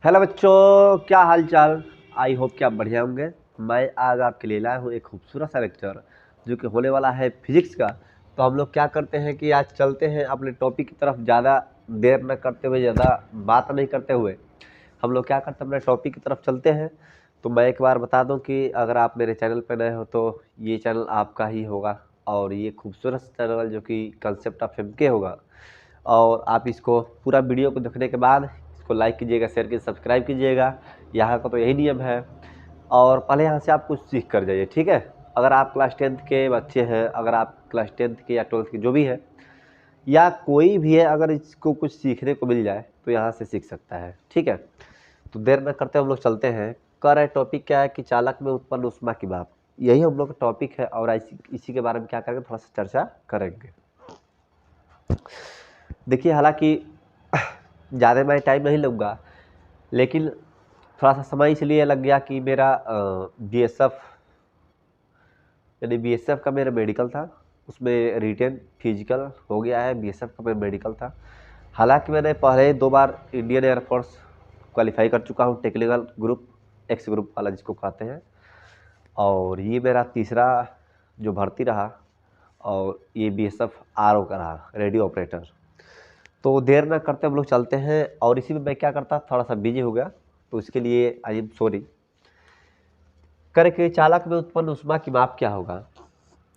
Hello बच्चों, क्या हाल चाल। आई होप कि आप बढ़िया होंगे। मैं आज आपके लिए लाया हूँ एक खूबसूरत सा लेक्चर जो कि होने वाला है फिजिक्स का। तो हम लोग क्या करते हैं कि आज चलते हैं अपने टॉपिक की तरफ। ज़्यादा देर न करते हुए, ज़्यादा बात नहीं करते हुए हम लोग क्या करते हैं, अपने टॉपिक की तरफ चलते हैं। तो मैं एक बार बता दूं कि अगर आप मेरे चैनल पर नए हो तो ये चैनल आपका ही होगा और ये खूबसूरत चैनल जो कि कंसेप्ट ऑफ एमके होगा। और आप इसको पूरा वीडियो को देखने के बाद इसको लाइक कीजिएगा, शेयर कीजिए, सब्सक्राइब कीजिएगा। यहाँ का तो यही नियम है। और पहले यहाँ से आप कुछ सीख कर जाइए, ठीक है। अगर आप क्लास 10th के बच्चे हैं, अगर आप क्लास 10th के या 12th के जो भी है या कोई भी है, अगर इसको कुछ सीखने को मिल जाए तो यहाँ से सीख सकता है, ठीक है। तो देर न करते हम लोग चलते हैं। कर है टॉपिक क्या है कि चालक में उत्पन्न ऊष्मा की माप, यही हम लोग का टॉपिक है। और इसी के बारे में क्या करेंगे, थोड़ा सा चर्चा करेंगे। देखिए, हालांकि ज़्यादा मैं टाइम नहीं लूँगा, लेकिन थोड़ा सा समय इसलिए लग गया कि मेरा बीएसएफ यानी बीएसएफ का मेरा मेडिकल था, उसमें रिटेन फिजिकल हो गया है। बीएसएफ का मेरा मेडिकल था। हालांकि मैंने पहले 2 बार इंडियन एयरफोर्स क्वालिफाई कर चुका हूँ, टेक्निकल ग्रुप, एक्स ग्रुप वाला जिसको कहते हैं। और ये मेरा तीसरा जो भर्ती रहा, और ये बीएसएफ आरओ का रहा, रेडियो ऑपरेटर। तो देर ना करते हम लोग चलते हैं। और इसी में मैं क्या करता, थोड़ा सा बिजी हो गया, तो इसके लिए आई एम सॉरी। करके चालक में उत्पन्न ऊष्मा की माप क्या होगा।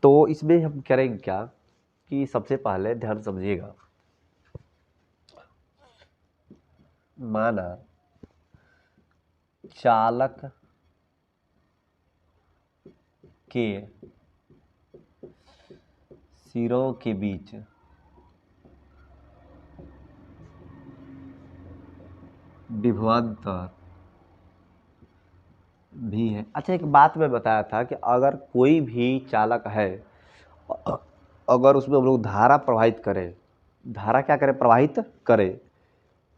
तो इसमें हम करेंगे क्या कि सबसे पहले ध्यान समझिएगा। माना चालक के सिरों के बीच विभवांतर भी है। अच्छा, एक बात मैं बताया था कि अगर कोई भी चालक है, अगर उसमें हम लोग धारा प्रवाहित करें, धारा क्या करें, प्रवाहित करें,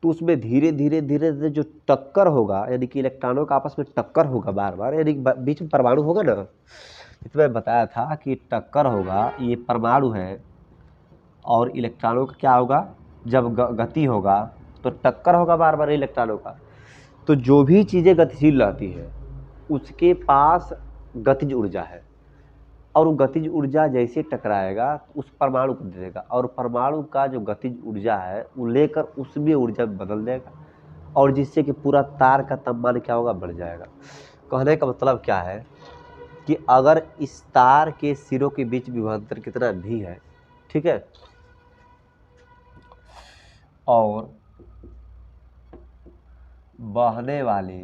तो उसमें धीरे धीरे धीरे धीरे जो टक्कर होगा, यानी कि इलेक्ट्रॉनों का आपस में टक्कर होगा बार बार, यानी बीच में परमाणु होगा ना। इसमें मैं बताया था कि टक्कर होगा, ये परमाणु है। और इलेक्ट्रॉनों का क्या होगा, जब गति होगा तो टक्कर होगा बार बार इलेक्ट्रॉनों का। तो जो भी चीज़ें गतिशील रहती है उसके पास गतिज ऊर्जा है, और वो गतिज ऊर्जा जैसे टकराएगा तो उस परमाणु को दे देगा, और परमाणु का जो गतिज ऊर्जा है वो लेकर उसमें ऊर्जा बदल देगा, और जिससे कि पूरा तार का तापमान क्या होगा, बढ़ जाएगा। कहने का मतलब क्या है कि अगर इस तार के सिरों के बीच विभवांतर कितना भी है, ठीक है, और बहने वाले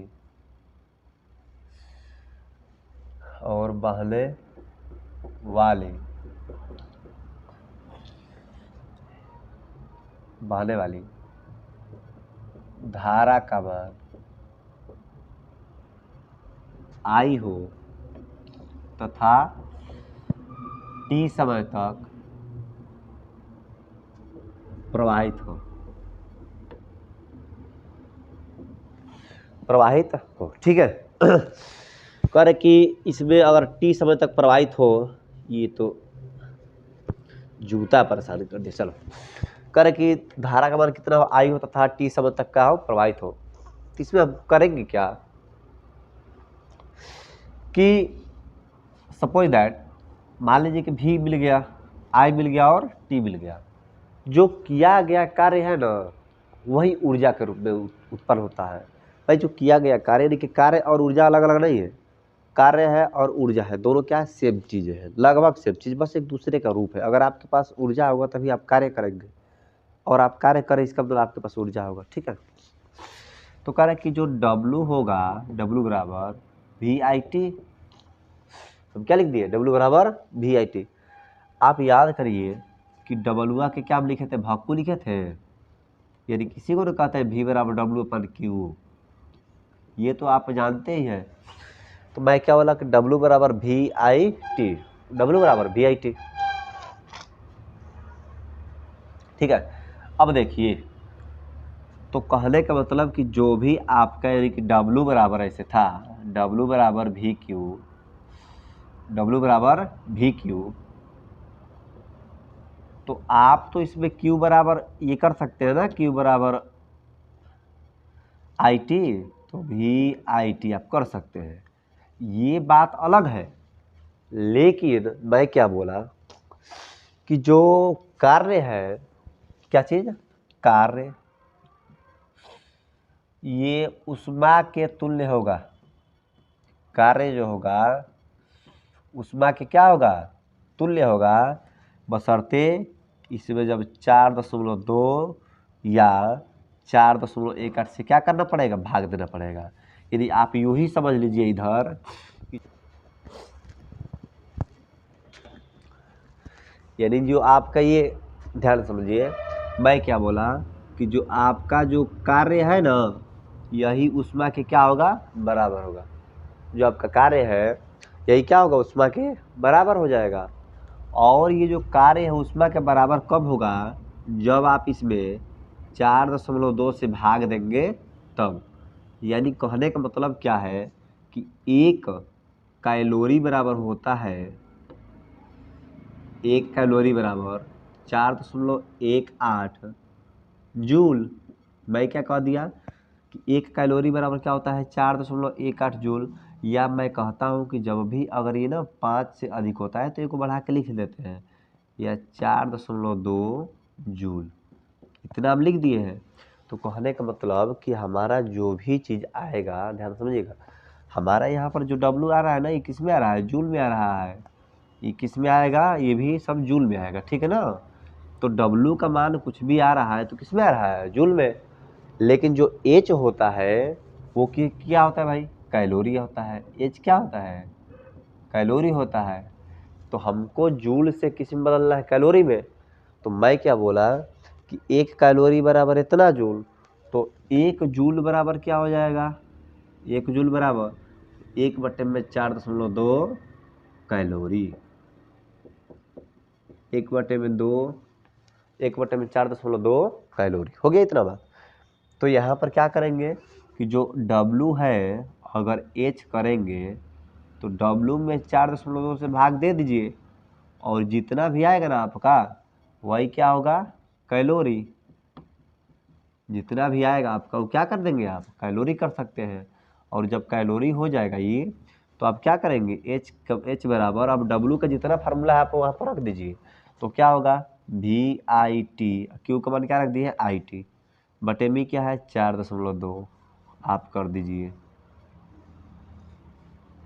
बहने वाली धारा का मान आई हो तथा टी समय तक प्रवाहित हो, ठीक है। कर कि इसमें अगर टी समय तक प्रवाहित हो, ये तो जूता परेशान कर दिया। चलो, कर कि धारा का मान कितना हो, आई हो तथा टी समय तक का हो, प्रवाहित हो। तो इसमें हम करेंगे क्या कि सपोज दैट, मान लीजिए कि भी मिल गया, आई मिल गया और टी मिल गया। जो किया गया कार्य है ना, वही ऊर्जा के रूप में उत्पन्न होता है। भाई, जो किया गया कार्य, यानी कि कार्य और ऊर्जा अलग अलग नहीं है। कार्य है और ऊर्जा है, दोनों क्या है, सेम चीज़ें हैं, लगभग सेम चीज़, बस एक दूसरे का रूप है। अगर आपके पास ऊर्जा होगा तभी आप कार्य करेंगे, और आप कार्य करें इसका मतलब आपके पास ऊर्जा होगा, ठीक है। तो कह रहे हैं कि जो W होगा, W बराबर VIT, हम क्या लिख दिए, W बराबर VIT। आप याद करिए कि डब्लुआ के क्या हम लिखे थे, भाग को लिखे थे, यानी किसी को ना कहते हैं V बराबर W/Q, ये तो आप जानते ही हैं। तो मैं क्या बोला कि W बराबर VIT, W बराबर VIT, ठीक है। अब देखिए, तो कहने का मतलब कि जो भी आपका, यानी कि W बराबर ऐसे था, W बराबर VQ, तो आप तो इसमें Q बराबर ये कर सकते हैं ना, Q बराबर IT, तो VIT आप कर सकते हैं, ये बात अलग है। लेकिन मैं क्या बोला कि जो कार्य है, क्या चीज, कार्य, ये उष्मा के तुल्य होगा। कार्य जो होगा उष्मा के क्या होगा, तुल्य होगा, बशर्ते इसमें जब 4.2 या 4.18 से क्या करना पड़ेगा, भाग देना पड़ेगा। यदि आप यूं ही समझ लीजिए इधर, यानी जो आपका ये, ध्यान समझिए, मैं क्या बोला कि जो आपका जो कार्य है ना, यही उष्मा के क्या होगा, बराबर होगा। जो आपका कार्य है यही क्या होगा, उष्मा के बराबर हो जाएगा। और ये जो कार्य है उष्मा के बराबर कब होगा, जब आप इसमें 4.2 से भाग देंगे तब। यानी कहने का मतलब क्या है कि 1 कैलोरी बराबर होता है, 1 कैलोरी बराबर 4.18 जूल। मैं क्या कह दिया कि 1 कैलोरी बराबर क्या होता है, 4.18 जूल। या मैं कहता हूँ कि जब भी अगर ये ना 5 से अधिक होता है तो एक को बढ़ा के लिख देते हैं, या 4.2 जूल, इतना हम लिख दिए हैं। तो कहने का मतलब कि हमारा जो भी चीज़ आएगा, ध्यान समझिएगा, हमारा यहाँ पर जो डब्लू आ रहा है ना, ये किस में आ रहा है, जूल में आ रहा है। ये किस में आएगा, ये भी सब जूल में आएगा, ठीक है ना। तो डब्लू का मान कुछ भी आ रहा है तो किस में आ रहा है, जूल में। लेकिन जो एच होता है वो क्या होता है भाई, कैलोरी होता है। एच क्या होता है, कैलोरी होता है। तो हमको जूल से किस में बदलना है, कैलोरी में। तो मैं क्या बोला कि 1 कैलोरी बराबर इतना जूल, तो 1 जूल बराबर क्या हो जाएगा, 1 जूल बराबर 1/4.2 कैलोरी। 1/2, 1/4.2 कैलोरी हो गया, इतना बात। तो यहाँ पर क्या करेंगे कि जो W है, अगर H करेंगे तो W में 4.2 से भाग दे दीजिए, और जितना भी आएगा ना आपका वही क्या होगा, कैलोरी। जितना भी आएगा आपका वो क्या कर देंगे, आप कैलोरी कर सकते हैं। और जब कैलोरी हो जाएगा ये, तो आप क्या करेंगे, H बराबर, अब W का जितना फार्मूला है आप वहाँ पर रख दीजिए। तो क्या होगा, VIT, Q का मान क्या रख दिए, IT, बटे में क्या है 4.2 आप कर दीजिए।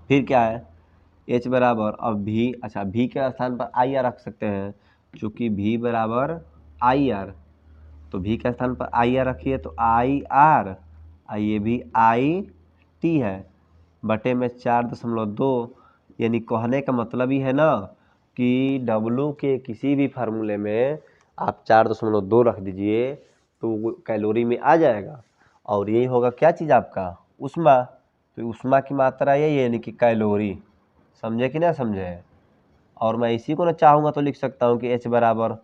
फिर क्या है, H बराबर, अब V, अच्छा V के स्थान पर IR रख सकते हैं, चूँकि V बराबर IR, तो V के स्थान पर IR रखिए तो IR, ये भी IT है, बटे में 4.2। यानी कहने का मतलब ही है ना कि W के किसी भी फार्मूले में आप 4.2 रख दीजिए तो वो कैलोरी में आ जाएगा। और यही होगा क्या चीज़ आपका, उष्मा। तो उष्मा की मात्रा यही है, यानी कि कैलोरी। समझे कि ना समझे। और मैं इसी को ना चाहूँगा तो लिख सकता हूँ कि H बराबर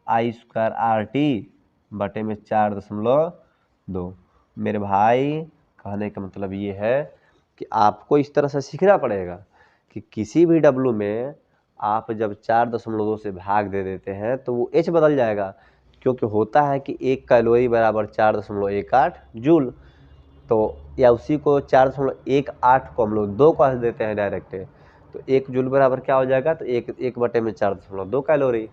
I²RT बटे में 4.2। मेरे भाई कहने का मतलब ये है कि आपको इस तरह से सीखना पड़ेगा कि किसी भी W में आप जब 4.2 से भाग दे देते हैं तो वो H बदल जाएगा, क्योंकि होता है कि 1 कैलोरी बराबर 4.18 जूल। तो या उसी को 4.18 को हम लोग 2 कह देते हैं डायरेक्ट, तो 1 जूल बराबर क्या हो जाएगा, तो 1 बटे में 4.2 कैलोरी।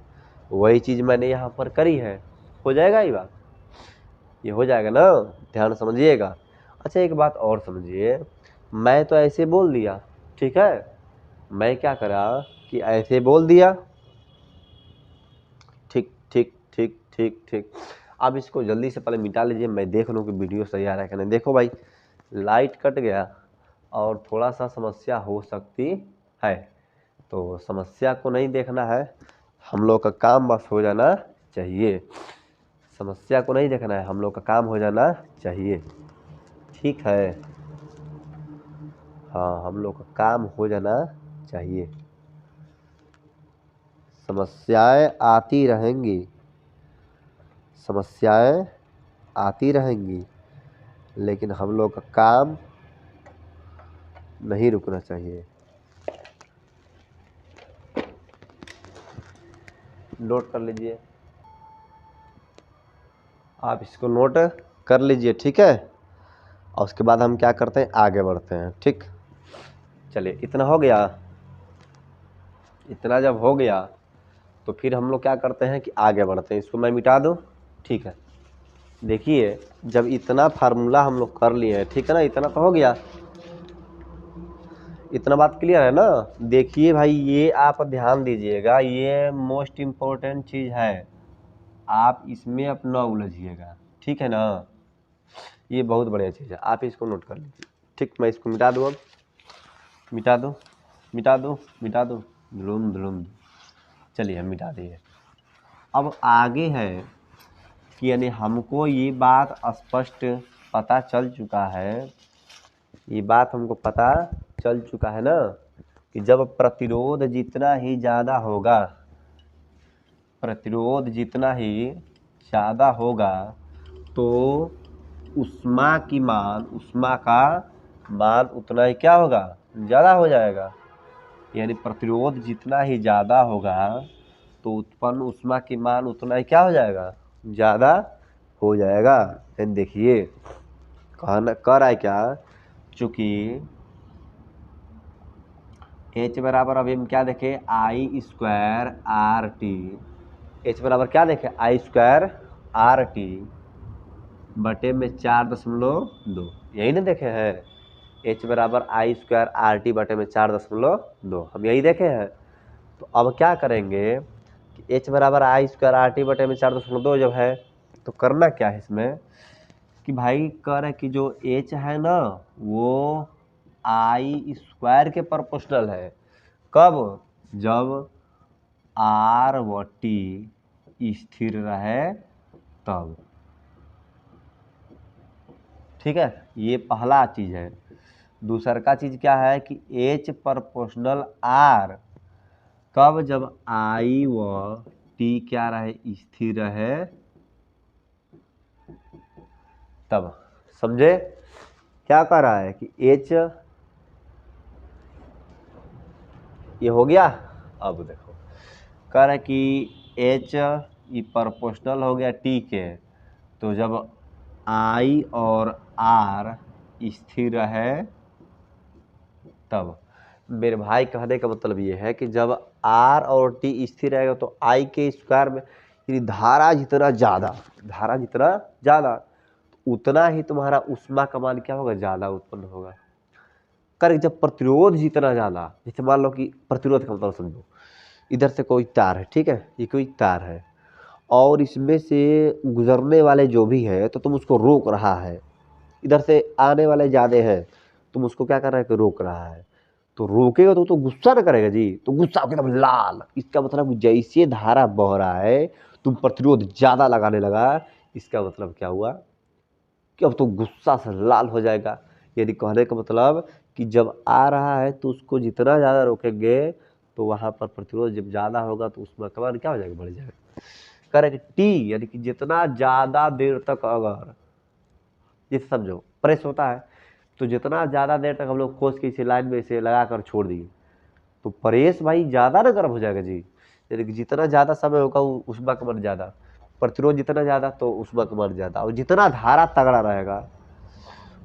वही चीज़ मैंने यहाँ पर करी है, हो जाएगा ये बात, ये हो जाएगा ना, ध्यान समझिएगा। अच्छा एक बात और समझिए, मैं तो ऐसे बोल दिया, ठीक है, मैं क्या करा कि ऐसे बोल दिया, ठीक ठीक ठीक ठीक ठीक। अब इसको जल्दी से पहले मिटा लीजिए, मैं देख लूँ कि वीडियो सही आ रहा है कि नहीं। देखो भाई, लाइट कट गया और थोड़ा सा समस्या हो सकती है, तो समस्या को नहीं देखना है, हम लोग का काम बस हो जाना चाहिए। समस्या को नहीं देखना है, हम लोग का काम हो जाना चाहिए, ठीक है। हाँ, हम लोग का काम हो जाना चाहिए। समस्याएं आती रहेंगी, समस्याएं आती रहेंगी, लेकिन हम लोग का काम नहीं रुकना चाहिए। नोट कर लीजिए, आप इसको नोट कर लीजिए, ठीक है। और उसके बाद हम क्या करते हैं, आगे बढ़ते हैं। ठीक, चलिए इतना हो गया। इतना जब हो गया तो फिर हम लोग क्या करते हैं कि आगे बढ़ते हैं। इसको मैं मिटा दूँ, ठीक है। देखिए जब इतना फार्मूला हम लोग कर लिए हैं, ठीक है ना, इतना तो हो गया। इतना बात क्लियर है ना। देखिए भाई, ये आप ध्यान दीजिएगा, ये मोस्ट इम्पोर्टेंट चीज़ है, आप इसमें अपना उलझिएगा, ठीक है ना। ये बहुत बढ़िया चीज़ है, आप इसको नोट कर लीजिए। ठीक, मैं इसको मिटा दूँ, अब मिटा दूँ, मिटा दूँ, मिटा दूँ, धुलुम धुलुम। चलिए हम मिटा दिए। अब आगे है कि यानी हमको ये बात स्पष्ट पता चल चुका है, ये बात हमको पता चल चुका है ना, कि जब प्रतिरोध जितना ही ज़्यादा होगा, प्रतिरोध जितना ही ज़्यादा होगा तो ऊष्मा की मान, ऊष्मा का मान उतना ही क्या होगा, ज़्यादा हो जाएगा। यानी प्रतिरोध जितना ही ज़्यादा होगा तो उत्पन्न ऊष्मा की मान उतना ही क्या हो जाएगा, ज़्यादा हो जाएगा। यानी देखिए कहना कर रहा है क्या, चूँकि H बराबर, अभी हम क्या देखें, आई स्क्वायर आर टी। H बराबर क्या देखें, आई स्क्वायर आर टी बटे में 4.2, यही ना देखे हैं। H बराबर आई स्क्वायर आर टी बटे में 4.2, हम यही देखे हैं। तो अब क्या करेंगे कि H बराबर आई स्क्वायर आर टी बटे में 4.2 जब है तो करना क्या है इसमें कि भाई कह रहे कि जो H है ना वो आई स्क्वायर के प्रोपोर्शनल है। कब, जब आर व टी स्थिर रहे तब। ठीक है, ये पहला चीज़ है। दूसर का चीज़ क्या है कि H प्रोपोर्शनल आर, कब, जब आई व टी क्या रहे, स्थिर रहे तब। समझे क्या कह रहा है कि H ये हो गया। अब देखो कह रहा है कि H ये प्रोपोर्शनल हो गया T के, तो जब I और R स्थिर है तब। मेरे भाई कहने का मतलब ये है कि जब R और T स्थिर रहेगा तो I के स्क्वायर में यानी धारा जितना ज़्यादा, धारा जितना ज़्यादा उतना ही तुम्हारा ऊष्मा का मान क्या होगा, ज़्यादा उत्पन्न होगा। कर जब प्रतिरोध जितना ज़्यादा, जैसे मान लो कि प्रतिरोध का मतलब समझो, इधर से कोई तार है, ठीक है, ये कोई तार है और इसमें से गुजरने वाले जो भी है तो तुम उसको रोक रहा है, इधर से आने वाले ज़्यादा हैं तुम उसको क्या कर रहा है कि रोक रहा है। तो रोकेगा तो गुस्सा ना करेगा जी, तो गुस्सा होकर एकदम लाल, इसका मतलब जैसे धारा बह रहा है तुम प्रतिरोध ज़्यादा लगाने लगा, इसका मतलब क्या हुआ कि अब तो गुस्सा से लाल हो जाएगा। यानी कहने का मतलब कि जब आ रहा है तो उसको जितना ज़्यादा रोकेंगे तो वहाँ पर प्रतिरोध जब ज़्यादा होगा तो उसमें कमान क्या हो जाएगा, बढ़ जाएगा। करेक्ट, टी यानी कि जितना ज़्यादा देर तक, अगर जैसे समझो प्रेस होता है तो जितना ज़्यादा देर तक हम लोग खोज के इसे लाइन में इसे लगा कर छोड़ दिए तो प्रेस भाई ज़्यादा ना गर्म हो जाएगा जी। यानी कि जितना ज़्यादा समय होगा ऊष्मा का मान ज़्यादा, प्रतिरोध जितना ज़्यादा तो ऊष्मा का मान ज़्यादा, और जितना धारा तगड़ा रहेगा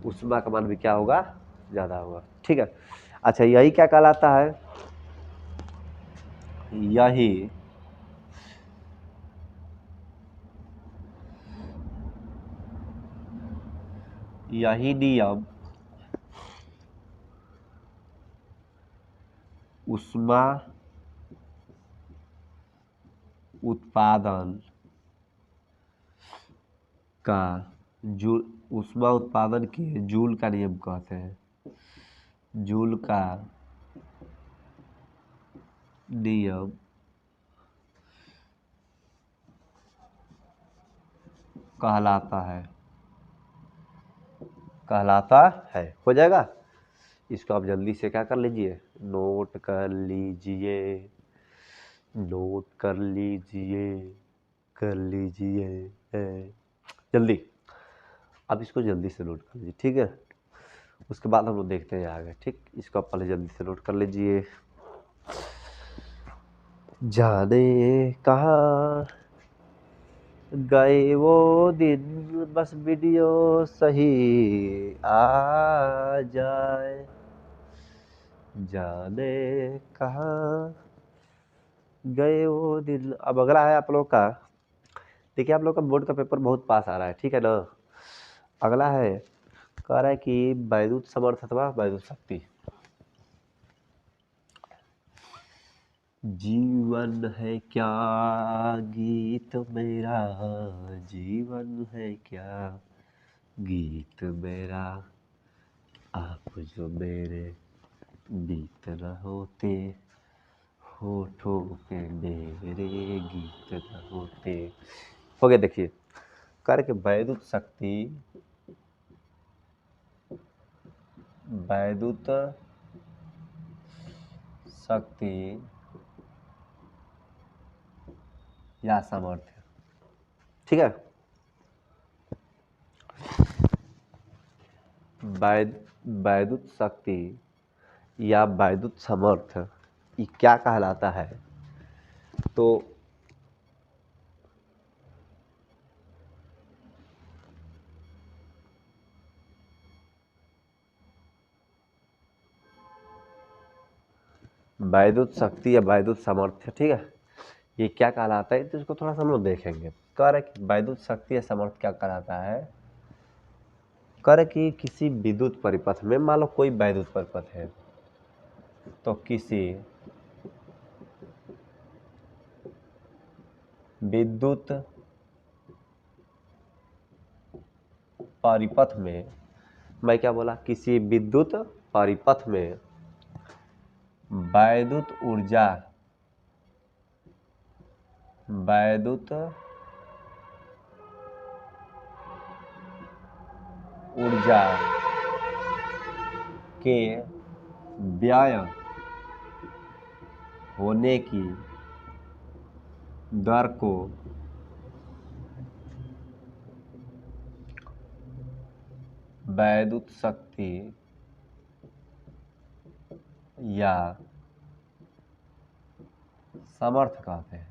ऊष्मा का मान भी क्या होगा, ज़्यादा होगा। ठीक है, अच्छा यही क्या कहलाता है, यही यही नियम ऊष्मा उत्पादन का, जूल, ऊष्मा उत्पादन के जूल का नियम कहते हैं, जूल का नियम कहलाता है, कहलाता है। हो जाएगा, इसको आप जल्दी से क्या कर लीजिए, नोट कर लीजिए, नोट कर लीजिए, कर लीजिए जल्दी। अब इसको जल्दी से नोट कर लीजिए, ठीक है। उसके बाद हम लोग देखते हैं आगे। ठीक, इसको आप पहले जल्दी से नोट कर लीजिए। जाने कहाँ गए वो दिन, बस वीडियो सही आ जाए, जाने कहाँ गए वो दिन। अब अगला है आप लोग का, देखिए आप लोग का बोर्ड का पेपर बहुत पास आ रहा है, ठीक है ना। अगला है, कह रहा है कि वैद्युत समर्थ अथवा वैद्युत शक्ति। जीवन है क्या गीत मेरा, जीवन है क्या गीत मेरा, आप जो मेरे बीत न होते, होठों पे मेरे गीत न होते। हो गया, देखिए कर के वैद्युत शक्ति, वैद्युत शक्ति या सामर्थ्य, ठीक है। वैद्युत शक्ति या वैद्युत सामर्थ्य ये क्या कहलाता है? तो वैद्युत शक्ति या वैद्युत सामर्थ्य, ठीक है, ये क्या कहलाता है, तो इसको थोड़ा सा हम लोग देखेंगे। कह रहे कि वैद्युत शक्ति या सामर्थ्य क्या कहलाता है। कह रहे कि किसी विद्युत परिपथ में, मान लो कोई वैद्युत परिपथ है, तो किसी विद्युत परिपथ में, मैं क्या बोला, किसी विद्युत परिपथ में वैद्युत ऊर्जा, वैद्युत ऊर्जा के व्यय होने की दर को वैद्युत शक्ति या सामर्थ्य कहते हैं।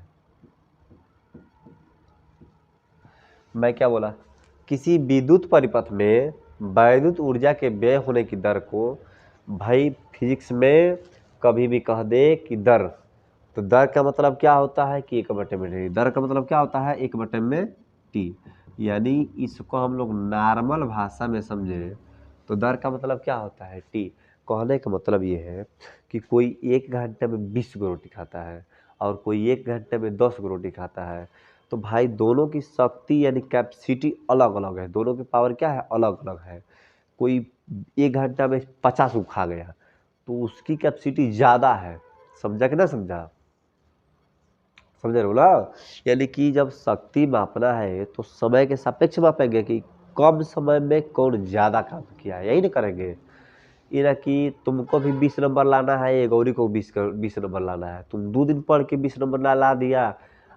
मैं क्या बोला, किसी विद्युत परिपथ में वैद्युत ऊर्जा के व्यय होने की दर को, भाई फिजिक्स में कभी भी कह दे कि दर, तो दर का मतलब क्या होता है कि 1/टी। दर का मतलब क्या होता है, 1/टी। यानी इसको हम लोग नॉर्मल भाषा में समझे तो दर का मतलब क्या होता है, टी। कहने का मतलब ये है कि कोई 1 घंटे में 20 गो रोटी खाता है और कोई 1 घंटे में 10 गो रोटी खाता है, तो भाई दोनों की शक्ति यानी कैपेसिटी अलग अलग है, दोनों की पावर क्या है, अलग अलग है। कोई 1 घंटा में 50 को खा गया तो उसकी कैपेसिटी ज़्यादा है, समझा कि ना समझा, समझ रहे हो ना। यानी कि जब शक्ति मापना है तो समय के सापेक्ष मापेंगे कि कम समय में कौन ज़्यादा काम किया है, यही ना करेंगे। ये ना कि तुमको भी 20 नंबर लाना है, ये गौरी को 20 नंबर लाना है, तुम 2 दिन पढ़ के 20 नंबर ला दिया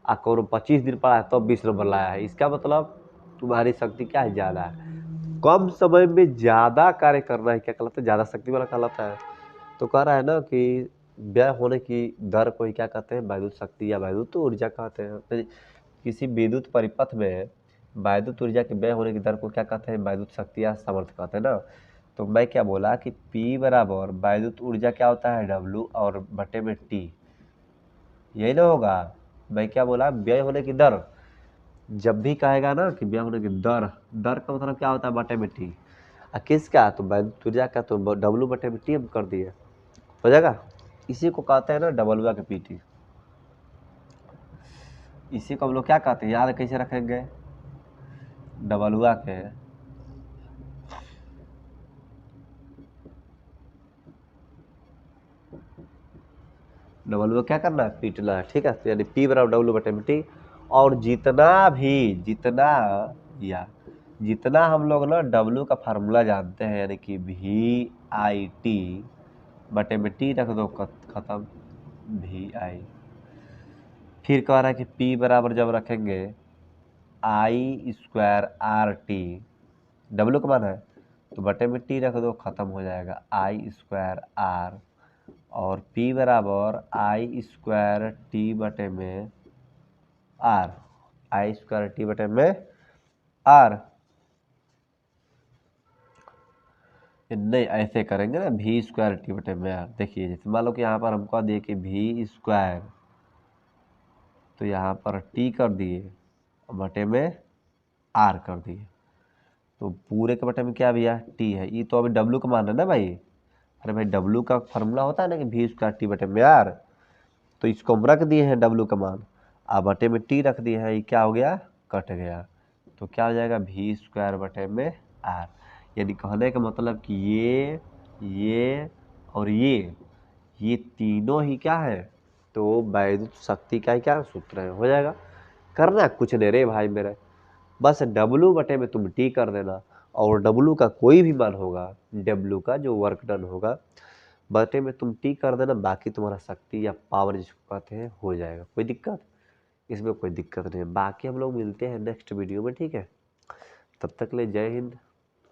और कौन 25 दिन पढ़ा है तब 20 नंबर लाया है, इसका मतलब तुम्हारी शक्ति क्या है, ज़्यादा है। कम समय में ज़्यादा कार्य करना है, क्या कहलाता है, ज़्यादा शक्ति वाला कहलाता है। तो कह रहा है ना कि व्यय होने की दर को ही क्या कहते हैं, वैद्युत शक्ति या वैद्युत ऊर्जा कहते हैं। तो किसी विद्युत परिपथ में वैद्युत ऊर्जा के व्यय होने की दर को क्या कहते हैं, वैद्युत शक्ति या सामर्थ्य कहते हैं ना। तो मैं क्या बोला कि P बराबर वैद्युत ऊर्जा क्या होता है, W और बटे में T, यही ना होगा। मैं क्या बोला, व्यय होने की दर, जब भी कहेगा ना कि व्यय होने की दर, दर का मतलब क्या होता है, बटे में T। किसका, तो वैद्युत ऊर्जा का, तो W बटे में T हम कर दिए, हो जाएगा। इसी को कहते हैं ना डबलुआ के पीटी। इसी को हम लोग क्या कहते हैं, याद कैसे रखेंगे, डबलुआ के डबलुआ क्या करना है, पीटना है, ठीक है। तो यानी P बराबर W बटे में T। और जितना हम लोग ना W का फार्मूला जानते हैं, यानी कि VIT बटे में T रख दो, खत्म, VI। फिर कह रहा है कि P बराबर जब रखेंगे I²RT, W का मान है तो बटे में T रख दो, खत्म हो जाएगा, I²R। और P बराबर I² T बटे में R, आई स्क्वायर टी बटे में आर। नहीं ऐसे करेंगे ना, भी स्क्वायर टी बटे में आर। देखिए जैसे मान लो कि यहाँ पर हमको दिए कि भी स्क्वायर, तो यहाँ पर टी कर दिए बटे में आर कर दिए, तो पूरे के बटे में क्या भैया टी है। ये तो अभी डब्लू का मान है ना भाई। अरे भाई डब्लू का फॉर्मूला होता है ना कि भी स्क्वायर टी बटे में आर, तो इसको हम रख दिए हैं डब्लू का मान, आ बटे में टी रख दिए हैं, ये क्या हो गया कट गया, तो क्या हो जाएगा भी स्क्वायर बटे में आर। यानी कहने का मतलब कि ये और ये तीनों ही क्या है, तो वैद्युत शक्ति का ही क्या सूत्र है। हो जाएगा, करना कुछ नहीं रे भाई मेरे, बस डब्लू बटे में तुम टी कर देना, और डब्लू का कोई भी मान होगा, डब्लू का जो वर्क डन होगा बटे में तुम टी कर देना, बाकी तुम्हारा शक्ति या पावर जिसको कहते हैं हो जाएगा। कोई दिक्कत इसमें, कोई दिक्कत नहीं है। बाकी हम लोग मिलते हैं नेक्स्ट वीडियो में, ठीक है। तब तक ले जय हिंद,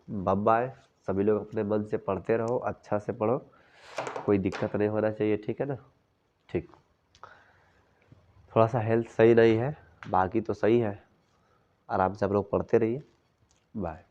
बाय बाय। सभी लोग अपने मन से पढ़ते रहो, अच्छा से पढ़ो, कोई दिक्कत नहीं होना चाहिए, ठीक है ना। ठीक, थोड़ा सा हेल्थ सही नहीं है, बाकी तो सही है। आराम से आप लोग पढ़ते रहिए। बाय।